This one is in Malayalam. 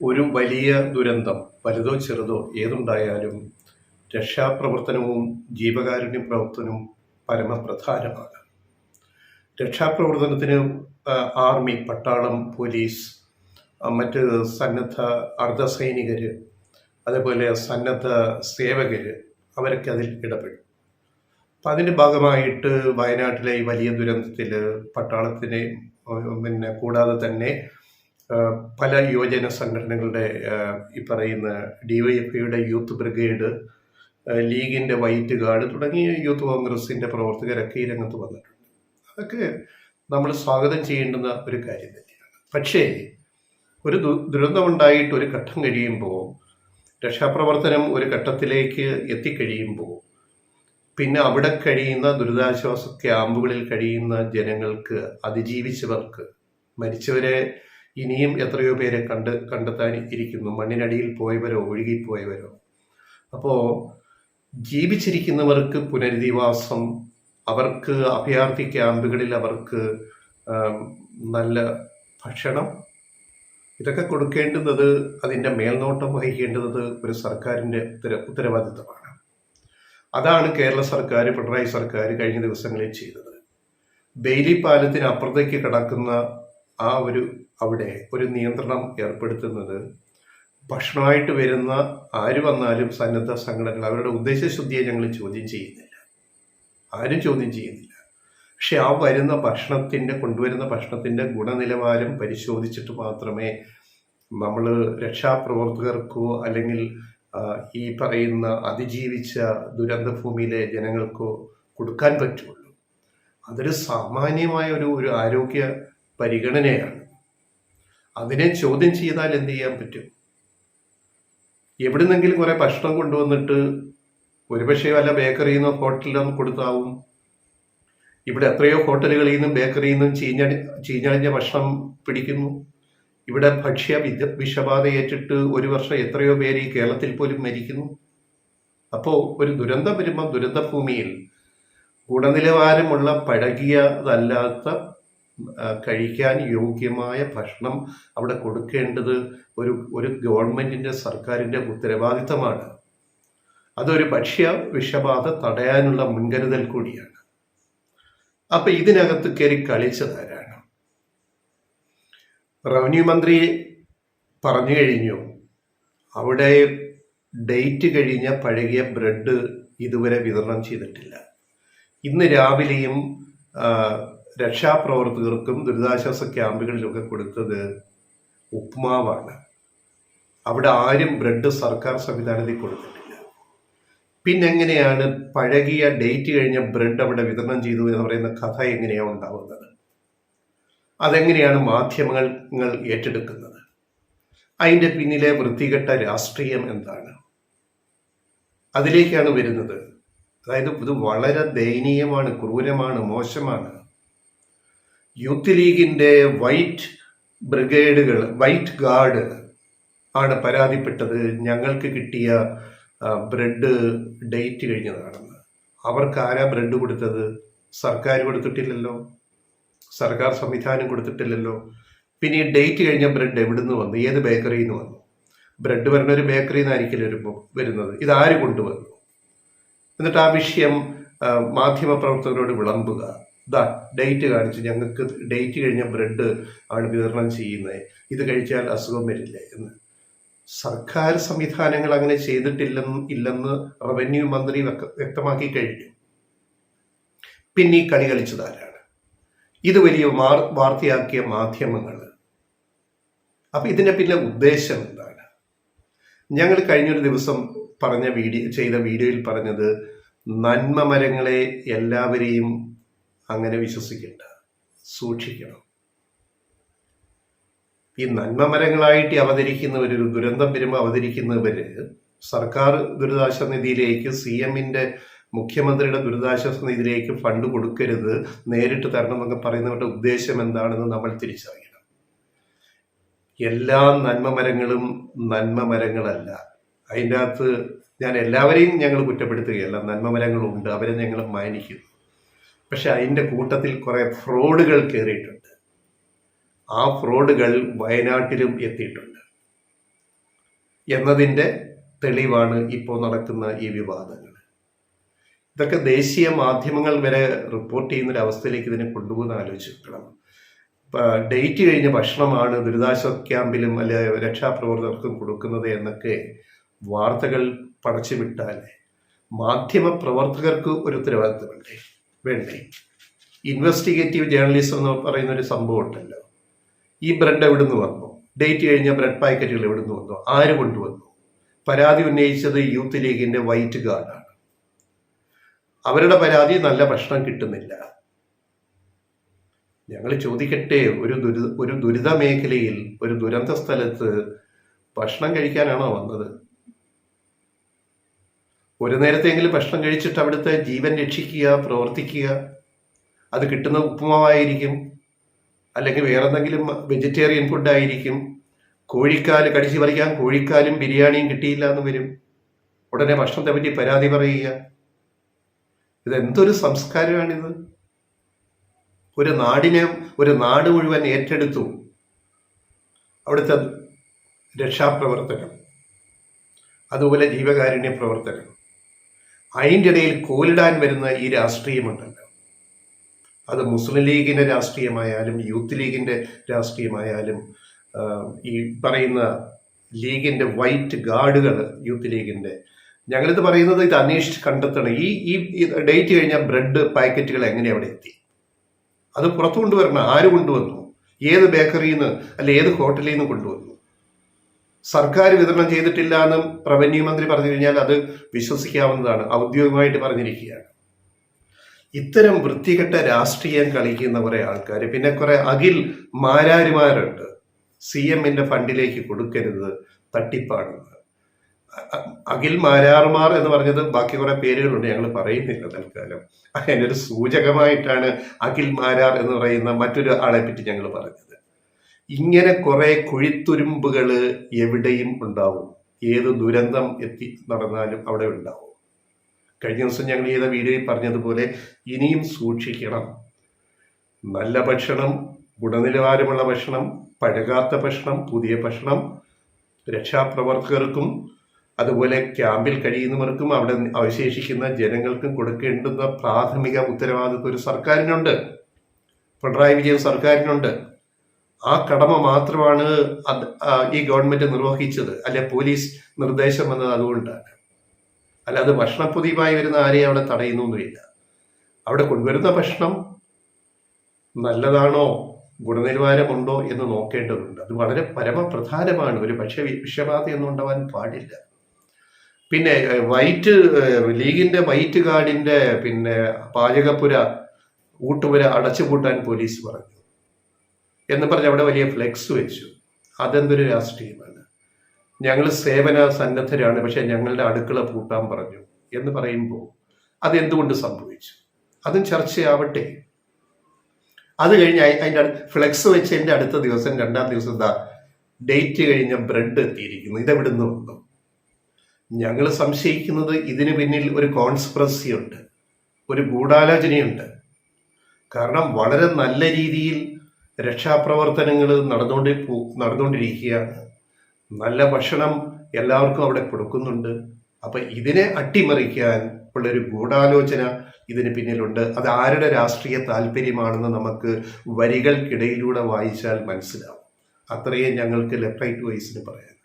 ഒരു വലിയ ദുരന്തം, വലുതോ ചെറുതോ ഏതുണ്ടായാലും രക്ഷാപ്രവർത്തനവും ജീവകാരുണ്യ പ്രവർത്തനവും പരമപ്രധാനമാണ്. രക്ഷാപ്രവർത്തനത്തിന് ആർമി, പട്ടാളം, പോലീസ്, മറ്റ് സന്നദ്ധ അർദ്ധസൈനികർ, അതേപോലെ സന്നദ്ധ സേവകർ അവരൊക്കെ അതിൽ ഇടപെടും. അപ്പം അതിൻ്റെ ഭാഗമായിട്ട് വയനാട്ടിലെ ഈ വലിയ ദുരന്തത്തിൽ പട്ടാളത്തിനെ കൂടാതെ തന്നെ പല യുവജന സംഘടനകളുടെ ഈ പറയുന്ന DYFIയുടെ യൂത്ത് ബ്രിഗേഡ്, ലീഗിൻ്റെ വൈറ്റ് ഗാർഡ് തുടങ്ങിയ യൂത്ത് കോൺഗ്രസിൻ്റെ പ്രവർത്തകരൊക്കെ ഈ രംഗത്ത് വന്നിട്ടുണ്ട്. അതൊക്കെ നമ്മൾ സ്വാഗതം ചെയ്യേണ്ടുന്ന ഒരു കാര്യം തന്നെയാണ്. പക്ഷേ ഒരു ദുരന്തമുണ്ടായിട്ട് ഒരു ഘട്ടം കഴിയുമ്പോൾ, രക്ഷാപ്രവർത്തനം ഒരു ഘട്ടത്തിലേക്ക് എത്തിക്കഴിയുമ്പോൾ, പിന്നെ അവിടെ കഴിയുന്ന ദുരിതാശ്വാസ ക്യാമ്പുകളിൽ കഴിയുന്ന ജനങ്ങൾക്ക്, അതിജീവിച്ചവർക്ക്, മരിച്ചവരെ ഇനിയും എത്രയോ പേരെ കണ്ടെത്താൻ ഇരിക്കുന്നു, മണ്ണിനടിയിൽ പോയവരോ ഒഴുകിപ്പോയവരോ. അപ്പോൾ ജീവിച്ചിരിക്കുന്നവർക്ക് പുനരധിവാസം, അവർക്ക് അഭയാർത്ഥി ക്യാമ്പുകളിൽ അവർക്ക് നല്ല ഭക്ഷണം, ഇതൊക്കെ കൊടുക്കേണ്ടുന്നത്, അതിൻ്റെ മേൽനോട്ടം വഹിക്കേണ്ടുന്നത് ഒരു സർക്കാരിൻ്റെ ഉത്തരവാദിത്തമാണ്. അതാണ് കേരള സർക്കാർ, പിണറായി സർക്കാർ കഴിഞ്ഞ ദിവസങ്ങളിൽ ചെയ്തത്. ബെയിലി പാലത്തിന് അപ്പുറത്തേക്ക് കിടക്കുന്ന അവിടെ ഒരു നിയന്ത്രണം ഏർപ്പെടുത്തുന്നത്, ഭക്ഷണമായിട്ട് വരുന്ന ആര് വന്നാലും സന്നദ്ധ സംഘടനകൾ അവരുടെ ഉദ്ദേശശുദ്ധിയെ ഞങ്ങൾ ചോദ്യം ചെയ്യുന്നില്ല, ആരും ചോദ്യം ചെയ്യുന്നില്ല. പക്ഷെ ആ കൊണ്ടുവരുന്ന ഭക്ഷണത്തിൻ്റെ ഗുണനിലവാരം പരിശോധിച്ചിട്ട് മാത്രമേ നമ്മൾ രക്ഷാപ്രവർത്തകർക്കോ അല്ലെങ്കിൽ ഈ പറയുന്ന അതിജീവിച്ച ദുരന്തഭൂമിയിലെ ജനങ്ങൾക്കോ കൊടുക്കാൻ പറ്റുള്ളൂ. അതൊരു സാമാന്യമായ ഒരു ആരോഗ്യ പരിഗണനയാണ്. അതിനെ ചോദ്യം ചെയ്താൽ എന്ത് ചെയ്യാൻ പറ്റും? എവിടുന്നെങ്കിലും കുറെ ഭക്ഷണം കൊണ്ടുവന്നിട്ട് ഒരുപക്ഷെ വല്ല ബേക്കറിയിൽ നിന്നോ ഹോട്ടലിൽ നിന്നും കൊടുത്താവും. ഇവിടെ എത്രയോ ഹോട്ടലുകളിൽ നിന്നും ബേക്കറിയിൽ നിന്നും ചീഞ്ഞളിഞ്ഞ ഭക്ഷണം പിടിക്കുന്നു. ഇവിടെ ഭക്ഷ്യ വിഷബാധ ഏറ്റിട്ട് ഒരു വർഷം എത്രയോ പേര് ഈ കേരളത്തിൽ പോലും മരിക്കുന്നു. അപ്പോൾ ഒരു ദുരന്തം വരുമ്പോൾ ദുരന്തഭൂമിയിൽ ഗുണനിലവാരമുള്ള പഴകിയതല്ലാത്ത കഴിക്കാൻ യോഗ്യമായ ഭക്ഷണം അവിടെ കൊടുക്കേണ്ടത് ഒരു ഗവൺമെന്റിന്റെ, സർക്കാരിന്റെ ഉത്തരവാദിത്തമാണ്. അതൊരു ഭക്ഷ്യ വിഷബാധ തടയാനുള്ള മുൻകരുതൽ കൂടിയാണ്. അപ്പൊ ഇതിനകത്ത് കയറി കളിച്ചതാരാണ്? റവന്യൂ മന്ത്രി പറഞ്ഞു കഴിഞ്ഞു, അവിടെ ഡേറ്റ് കഴിഞ്ഞ പഴകിയ ബ്രെഡ് ഇതുവരെ വിതരണം ചെയ്തിട്ടില്ല. ഇന്ന് രാവിലെയും രക്ഷാപ്രവർത്തകർക്കും ദുരിതാശ്വാസ ക്യാമ്പുകളിലൊക്കെ കൊടുത്തത് ഉപ്മാവാണ്. അവിടെ ആരും ബ്രെഡ് സർക്കാർ സംവിധാനത്തിൽ കൊടുത്തിട്ടില്ല. പിന്നെങ്ങനെയാണ് പഴകിയ ഡേറ്റ് കഴിഞ്ഞ ബ്രെഡ് അവിടെ വിതരണം ചെയ്തു എന്ന് പറയുന്ന കഥ എങ്ങനെയാണ് ഉണ്ടാവുന്നത്? അതെങ്ങനെയാണ് മാധ്യമങ്ങൾ ഏറ്റെടുക്കുന്നത്? അതിൻ്റെ പിന്നിലെ വൃത്തികെട്ട രാഷ്ട്രീയം എന്താണ്? അതിലേക്കാണ് വരുന്നത്. അതായത് ഇത് വളരെ ദയനീയമാണ്, ക്രൂരമാണ്, മോശമാണ്. യൂത്ത് ലീഗിൻ്റെ വൈറ്റ് ഗാർഡ് ആണ് പരാതിപ്പെട്ടത്, ഞങ്ങൾക്ക് കിട്ടിയ ബ്രെഡ് ഡേറ്റ് കഴിഞ്ഞതാണെന്ന്. അവർക്ക് ആരാ ബ്രെഡ് കൊടുത്തത്? സർക്കാർ കൊടുത്തിട്ടില്ലല്ലോ, സർക്കാർ സംവിധാനം കൊടുത്തിട്ടില്ലല്ലോ. പിന്നെ ഈ ഡേറ്റ് കഴിഞ്ഞ ബ്രെഡ് എവിടുന്ന് വന്നു? ഏത് ബേക്കറിയിൽ നിന്ന് വന്നു? ബ്രെഡ് വരുന്ന ഒരു ബേക്കറിയിൽ നിന്നായിരിക്കില്ല വരുന്നത്. ഇതാര് കൊണ്ടുവന്നു? എന്നിട്ട് ആ വിഷയം മാധ്യമപ്രവർത്തകരോട് വിളമ്പുക. ഡേറ്റ് കാണിച്ച്, ഞങ്ങൾക്ക് ഡേറ്റ് കഴിഞ്ഞ ബ്രെഡ് ആണ് വിതരണം ചെയ്യുന്നത്, ഇത് കഴിച്ചാൽ അസുഖം വരില്ലേ എന്ന്. സർക്കാർ സംവിധാനങ്ങൾ അങ്ങനെ ഇല്ലെന്ന് റവന്യൂ മന്ത്രി വ്യക്തമാക്കി കഴിഞ്ഞു. പിന്നെ ഈ കളി കളിച്ചതാരാണ്? ഇത് വലിയ വാർത്തയാക്കിയ മാധ്യമങ്ങൾ. അപ്പൊ ഇതിന്റെ പിന്നെ ഉദ്ദേശം എന്താണ്? ഞങ്ങൾ കഴിഞ്ഞൊരു ദിവസം ചെയ്ത വീഡിയോയിൽ പറഞ്ഞത്, നന്മ മരങ്ങളെ എല്ലാവരെയും അങ്ങനെ വിശ്വസിക്കേണ്ട, സൂക്ഷിക്കണം. ഈ നന്മ മരങ്ങളായിട്ട് അവതരിക്കുന്നവർ, ഒരു ദുരന്തം വരുമ്പോൾ അവതരിക്കുന്നവര് സർക്കാർ ദുരിതാശ്വാസ നിധിയിലേക്ക്, CMന്റെ മുഖ്യമന്ത്രിയുടെ ദുരിതാശ്വാസ നിധിയിലേക്ക് ഫണ്ട് കൊടുക്കരുത്, നേരിട്ട് തരണം എന്നൊക്കെ പറയുന്നവരുടെ ഉദ്ദേശം എന്താണെന്ന് നമ്മൾ തിരിച്ചറിയണം. എല്ലാ നന്മ മരങ്ങളും നന്മ മരങ്ങളല്ല. അതിൻ്റെ അകത്ത് ഞാൻ എല്ലാവരെയും ഞങ്ങൾ കുറ്റപ്പെടുത്തുകയല്ല, നന്മ മരങ്ങളുണ്ട്, അവരെ ഞങ്ങൾ മാനിക്കുന്നു. പക്ഷെ അതിൻ്റെ കൂട്ടത്തിൽ കുറെ ഫ്രോഡുകൾ കയറിയിട്ടുണ്ട്. ആ ഫ്രോഡുകൾ വയനാട്ടിലും എത്തിയിട്ടുണ്ട്. എന്നതിൻ്റെ തെളിവാണ് ഇപ്പോൾ നടക്കുന്ന ഈ വിവാദങ്ങൾ. ഇതൊക്കെ ദേശീയ മാധ്യമങ്ങൾ വരെ റിപ്പോർട്ട് ചെയ്യുന്ന ഒരു അവസ്ഥയിലേക്ക് ഇതിനെ കൊണ്ടുപോകുന്ന ആലോചിക്കണം. ഡേറ്റ് കഴിഞ്ഞ ഭക്ഷണമാണ് ദുരിതാശ്വാസ ക്യാമ്പിലും അല്ലെ രക്ഷാപ്രവർത്തകർക്കും കൊടുക്കുന്നത് എന്നൊക്കെ വാർത്തകൾ പടച്ചു വിട്ടാൽ മാധ്യമ പ്രവർത്തകർക്ക് ഒരു ഉത്തരവാദിത്വം വേണ്ടേ? ഇൻവെസ്റ്റിഗേറ്റീവ് ജേർണലിസം എന്ന് പറയുന്ന ഒരു സംഭവം ഉണ്ടല്ലോ. ഈ ബ്രെഡ് എവിടുന്ന് വന്നു? ഡേറ്റ് കഴിഞ്ഞ ബ്രെഡ് പാക്കറ്റുകൾ എവിടുന്ന് വന്നു? ആര് കൊണ്ടുവന്നു? പരാതി ഉന്നയിച്ചത് യൂത്ത് ലീഗിന്റെ വൈറ്റ് ഗാർഡാണ്. അവരുടെ പരാതി നല്ല ഭക്ഷണം കിട്ടുന്നില്ല. ഞങ്ങൾ ചോദിക്കട്ടെ, ഒരു ദുരിത മേഖലയിൽ ഒരു ദുരന്ത സ്ഥലത്ത് ഭക്ഷണം കഴിക്കാനാണോ വന്നത്? ഒരു നേരത്തെങ്കിലും ഭക്ഷണം കഴിച്ചിട്ട് അവിടുത്തെ ജീവൻ രക്ഷിക്കുക, പ്രവർത്തിക്കുക. അത് കിട്ടുന്ന ഉപ്പുമാവായിരിക്കും, അല്ലെങ്കിൽ വേറെ എന്തെങ്കിലും വെജിറ്റേറിയൻ ഫുഡായിരിക്കും. കോഴിക്കാല് കടിച്ചു പറിക്കാൻ കോഴിക്കാലും ബിരിയാണിയും കിട്ടിയില്ല എന്ന് വരും. ഉടനെ ഭക്ഷണത്തെ പറ്റി പരാതി പറയുക. ഇതെന്തൊരു സംസ്കാരമാണിത്? ഒരു നാട് മുഴുവൻ ഏറ്റെടുത്തു അവിടുത്തെ രക്ഷാപ്രവർത്തനം, അതുപോലെ ജീവകാരുണ്യ പ്രവർത്തനം. അതിൻ്റെ ഇടയിൽ കോലിടാൻ വരുന്ന ഈ രാഷ്ട്രീയമുണ്ടല്ലോ, അത് മുസ്ലിം ലീഗിൻ്റെ രാഷ്ട്രീയമായാലും യൂത്ത് ലീഗിൻ്റെ രാഷ്ട്രീയമായാലും ഈ പറയുന്ന ലീഗിൻ്റെ വൈറ്റ് ഗാർഡുകൾ, യൂത്ത് ലീഗിൻ്റെ, ഞങ്ങളിത് പറയുന്നത് ഇത് അന്വേഷിച്ച് കണ്ടെത്തണം. ഈ ഡേറ്റ് കഴിഞ്ഞ ബ്രെഡ് പാക്കറ്റുകൾ എങ്ങനെ അവിടെ എത്തി? അത് പുറത്തു കൊണ്ടുവരണം. ആര് കൊണ്ടുവന്നു? ഏത് ബേക്കറിയിൽ നിന്ന് അല്ല ഏത് ഹോട്ടലിൽ നിന്ന് കൊണ്ടുവന്നു? സർക്കാർ വിതരണം ചെയ്തിട്ടില്ല എന്ന് റവന്യൂ മന്ത്രി പറഞ്ഞു കഴിഞ്ഞാൽ അത് വിശ്വസിക്കാവുന്നതാണ്, ഔദ്യോഗികമായിട്ട് പറഞ്ഞിരിക്കുകയാണ്. ഇത്തരം വൃത്തികെട്ട രാഷ്ട്രീയം കളിക്കുന്ന കുറെ ആൾക്കാർ, പിന്നെ കുറെ അഖിൽ മാരാരുമാരുണ്ട്. CMന്റെ ഫണ്ടിലേക്ക് കൊടുക്കരുത്, തട്ടിപ്പാണെന്ന്. അഖിൽ മാരാർമാർ എന്ന് പറഞ്ഞത് ബാക്കി കുറെ പേരുകളുണ്ട്, ഞങ്ങൾ പറയുന്നില്ല തൽക്കാലം. അതിനൊരു സൂചകമായിട്ടാണ് അഖിൽ മാരാർ എന്ന് പറയുന്ന മറ്റൊരു ആളെ പറ്റി ഞങ്ങൾ പറഞ്ഞത്. ഇങ്ങനെ കുറെ കുഴിത്തുരുമ്പുകൾ എവിടെയും ഉണ്ടാവും. ഏത് ദുരന്തം നടന്നാലും അവിടെ ഉണ്ടാവും. കഴിഞ്ഞ ദിവസം ഞങ്ങൾ ചെയ്ത വീഡിയോയിൽ പറഞ്ഞതുപോലെ ഇനിയും സൂക്ഷിക്കണം. നല്ല ഭക്ഷണം, ഗുണനിലവാരമുള്ള ഭക്ഷണം, പഴകാത്ത ഭക്ഷണം, പുതിയ ഭക്ഷണം രക്ഷാപ്രവർത്തകർക്കും അതുപോലെ ക്യാമ്പിൽ കഴിയുന്നവർക്കും അവിടെ അവശേഷിക്കുന്ന ജനങ്ങൾക്കും കൊടുക്കേണ്ടുന്ന പ്രാഥമിക ഉത്തരവാദിത്വം ഒരു സർക്കാരിനുണ്ട്, പിണറായി വിജയൻ സർക്കാരിനുണ്ട്. ആ കടമ മാത്രമാണ് ഈ ഗവൺമെന്റ് നിർവഹിച്ചത്. അല്ലെ പോലീസ് നിർദ്ദേശം വന്നത് അതുകൊണ്ടാണ്. അല്ലാതെ ഭക്ഷണപ്പൊതിയുമായി വരുന്ന ആരെയും അവിടെ തടയുന്നൊന്നുമില്ല. അവിടെ കൊണ്ടുവരുന്ന ഭക്ഷണം നല്ലതാണോ, ഗുണനിലവാരമുണ്ടോ എന്ന് നോക്കേണ്ടതുണ്ട്. അത് വളരെ പരമപ്രധാനമാണ്. ഒരു വിഷബാധയൊന്നും ഉണ്ടാവാൻ പാടില്ല. പിന്നെ ലീഗിന്റെ വൈറ്റ് ഗാർഡിന്റെ പിന്നെ പാചകപ്പുര, ഊട്ടുപുര അടച്ചുപൂട്ടാൻ പോലീസ് പറഞ്ഞു എന്ന് പറഞ്ഞ് അവിടെ വലിയ ഫ്ലെക്സ് വെച്ചു. അതെന്തൊരു രാഷ്ട്രീയമാണ്? ഞങ്ങൾ സേവന സന്നദ്ധരാണ്, പക്ഷെ ഞങ്ങളുടെ അടുക്കള പൂട്ടാൻ പറഞ്ഞു എന്ന് പറയുമ്പോൾ അതെന്തുകൊണ്ട് സംഭവിച്ചു? അതും ചർച്ചയാവട്ടെ. അത് കഴിഞ്ഞ് അതിൻ്റെ ഫ്ലെക്സ് വെച്ചതിൻ്റെ അടുത്ത ദിവസം, രണ്ടാം ദിവസം ഡേറ്റ് കഴിഞ്ഞ ബ്രെഡ് എത്തിയിരിക്കുന്നു. ഇതെവിടുന്ന് വന്നു? ഞങ്ങൾ സംശയിക്കുന്നത് ഇതിന് പിന്നിൽ ഒരു കോൺസ്പിറസി ഉണ്ട്, ഒരു ഗൂഢാലോചനയുണ്ട്. കാരണം വളരെ നല്ല രീതിയിൽ രക്ഷാപ്രവർത്തനങ്ങൾ നടന്നുകൊണ്ടിരിക്കുകയാണ്. നല്ല ഭക്ഷണം എല്ലാവർക്കും അവിടെ കൊടുക്കുന്നുണ്ട്. അപ്പൊ ഇതിനെ അട്ടിമറിക്കാൻ ഉള്ളൊരു ഗൂഢാലോചന ഇതിന് പിന്നിലുണ്ട്. അത് ആരുടെ രാഷ്ട്രീയ താല്പര്യമാണെന്ന് നമുക്ക് വരികൾക്കിടയിലൂടെ വായിച്ചാൽ മനസ്സിലാവും. അത്രയേ ഞങ്ങൾക്ക് ലെഫ്റ്റ് റൈറ്റ് വോയിസിന് പറയാൻ.